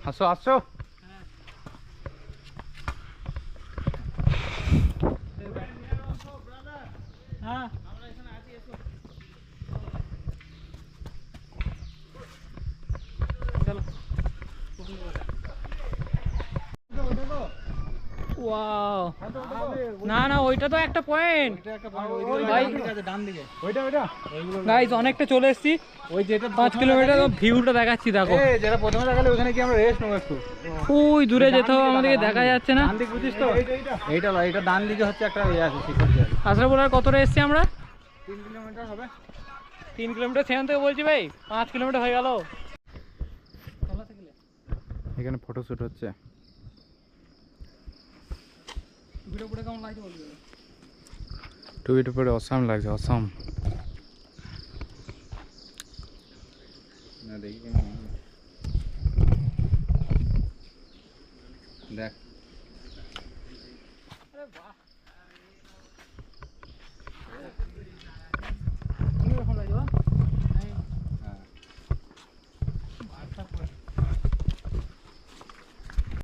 আসো আসো। হ্যাঁ চলো। ওয়াও, না না ওইটা তো একটা পয়েন্ট গাইস, অনেকটা চলে এসেছি। ওই যেটা 5 কিলোমিটার ভিউটা দেখাচ্ছি দেখো। যেটা প্রথমে দেখালে ওখানে কি আমরা রেস্ট নেবো একটু। ওই দূরে যেতে হবে, আমাদেরকে দেখা যাচ্ছে না। ডান দিক বুঝিস তো? এইটা লয়, এটা ডান দিকে হচ্ছে একটা ইয়ে আছে, শিখর আছে। আশরাফুল আর কতটা এসেছি আমরা? 3 কিলোমিটার হবে। 3 কিলোমিটার সেখান থেকে বলছি ভাই 5 কিলোমিটার হয়ে গেল। এখানে ফটোশুট হচ্ছে। কেমন লাগছে বলবি? টুপিটা পরে অসাম লাগছে, অসাম। না দেখি দেখ। আরে বাহ।